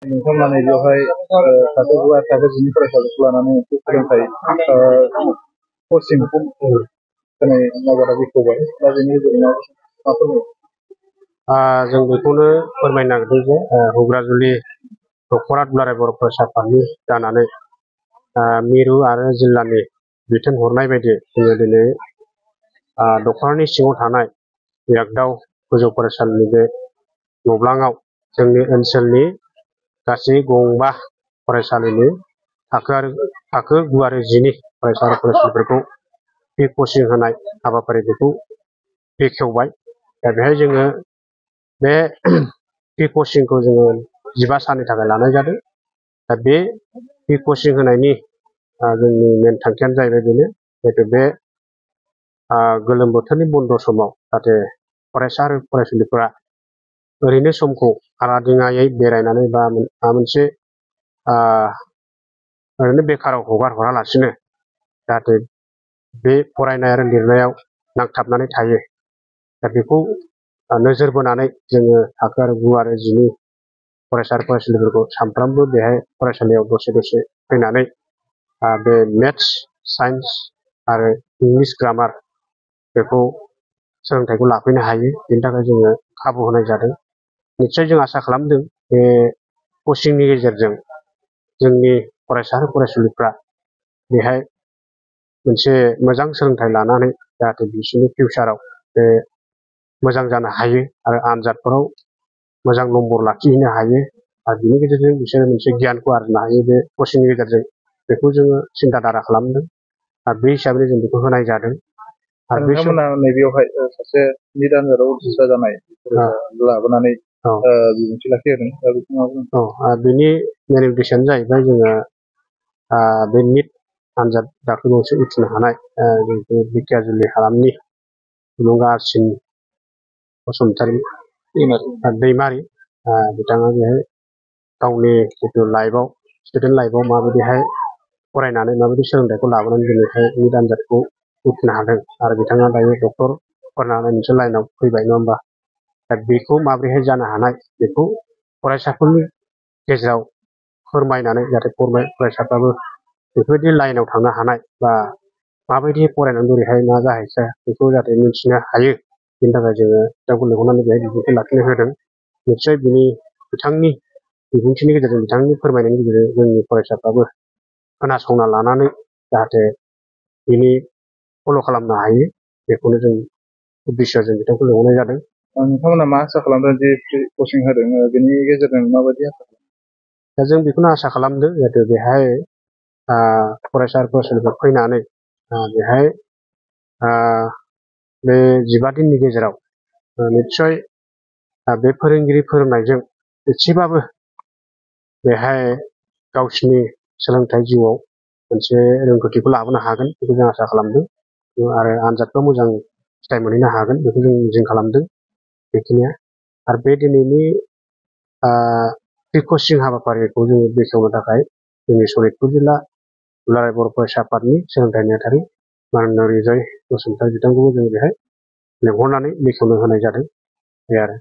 नोंथांमोना नैबेयावहाय थाखो 9 आरो थाखो 10 नि फरायसाफोरखौ लानानै मोनसे सोलोंथाइ कचिं होनाय माबादा बेखेवबाय दा बेनि गेजेरजों मा फोरमायो? जों बेखौनो फोरमायनो नागिरदों जे हुग्राजुलि दख'रा दुलाराय बर' फरायसा आफादनि जानानै मिरु आरो जिल्लानि बिथोन हरनाय बायदि जोङो दिनै दख'रानि सिङाव थानाय इरागदाव गोजौ फरायसालिनि बे नब्लाङाव जोंनि ओनसोलनि गासै गंबा फरायसालिनि थाखो 9 आरो 10 नि फरायसा आरो फरायसुलिफोरखौ फ्रि कचिं होनाय हाबाफारि बेखौ बेखेवबाय। दा बेहाय जोङो बे फ्रि कचिंखौ जोङो 15 साननि थाखाय लानाय जादों। दा बे फ्रि कचिं होनायनि जोंनि मेन थांखियानो जाहैबाय बेनो जिहेतु बे गोलोम बोथोरनि बन्द समाव जाहाथे फरायसा आरो फरायसुलिफोरा ओरैनो समखौ आलादिङायै बेरायनानै बा माबा मोनसे ओरैनो बेखाराव हगार हरालासिनो जाहाथे बे फरायनाय आरो लिरनायाव नांथाबनानै थायो। दा बेखौ नोजोर बोनानै जोङो थाखो 9 आरो 10 नि फरायसा आरो फरायसुलिफोरखौ सानफ्रामबो बेहाय फरायसालियाव दसे दसे फैनानै बे मेथ्स साइन्स आरो इंलिश ग्रामार बेखौ सोलोंथाइखौ लाफैनो हायो। बेनि थाखाय जोङो खाबु होनाय जादों। निश्चय जों आसा खालामदों बे कचिंनि गेजेरजों जोंनि फरायसा आरो फरायसुलिफ्रा बेहाय मोनसे मोजां सोलोंथाइ लानानै जाहाथे बिसोरनि फिउचाराव बे मोजां जानो हायो आरो आनजादफोराव मोजां नम्बर लाखिहैनो हायो आरो बिनि गेजेरजों बिसोरो मोनसे गियानखौ आरजिनो हायो बे कचिंनि गेजेरजों बेखौ जोङो सिन्था धारा खालामदों आरो बे हिसाबै जों बेखौ होनाय जादों। आरो नोंथांमोना नैबेयावहाय सासे निट आनजादाव उथ्रिसार जानाय लाबोनानै बिबुंथि लाखिहोदों। दा बेखौ बेनि मेन उद्देश्यानो जाहैबाय जोङो बे निट आनजाद दाखोल गंसे उथ्रिनो हानाय जिहेतु बिकियाजुलि हालामनि थुलुंगासिन बसुमतारी दैमारि बिथाङा बेहाय गावनि जितु लाइफआव स्टुडेन्ट लाइफआव माबायदिहाय फरायनानै माबायदि सोलोंथाइखौ लाबोनानै दिनैहाय निट आनजादखौ उथ्रिनो हादों आरो बिथाङा दायो डक्टर फरायनानै मोनसे लाइनाव फैबाय नङा होमबा। दा बेखौ माबोरैहाय जानो हानाय बेखौ फरायसाफोरनि गेजेराव फोरमायनानै जाहाथे फरायसाफ्राबो बेफोरबायदि लाइनाव थांनो हानाय बा माबायदि फरायनानै बोरैहाय मा जाहैखो बेखौ जाहाथे मिथिनो हायो। बेनि थाखाय जोङो बिथांखौ लिंहरनानै बेहाय बिबुंथि लाखिनो होदों। निश्चय बिथांनि बिबुंथिनि गेजेरजों बिथांनि फोरमायनायनि गेजेरजों जोंनि फरायसाफ्राबो खोनासंना लानानै जाहाथे बिनि फल' खालामनो हायो बेखौनो जों उद्देश्यजों बिथांखौ लिंहरनाय जादों। नोंथांमोना मा आसा खालामदों जे फ्रि कचिं होदों बेनि गेजेरजों माबायदि आसा खालामदों? दा जों बेखौनो आसा खालामदों जिहेतु बेहाय फरायसा आरो फरायसुलिफोर फैनानै बेहाय बे 15 दिननि गेजेराव निश्चय बे फोरोंगिरि फोरोंनायजों एसेबाबो बेहाय गावसिनि सोलोंथाइ जिउआव मोनसे रोंगौथिखौ लाबोनो हागोन बेखौ जों आसा खालामदों आरो आनजादफ्राव मोजां फिथाइ मोनहैनो हागोन बेखौ जों मिजिं खालामदों। बेखिनिया आरो बे दिनैनि फ्रि कचिं हाबाफारिखौ जोङो बेखेवनो थाखाय जोंनि सनितपुर जिल्ला दुलाराय बर' फरायसा आफादनि सोलोंथाइ नेहाथारि माननीय रिजय बसुमतारी बिथांखौबो जों बेहाय लिंहरनानै बेखेवनो होनाय जादों। बे आरो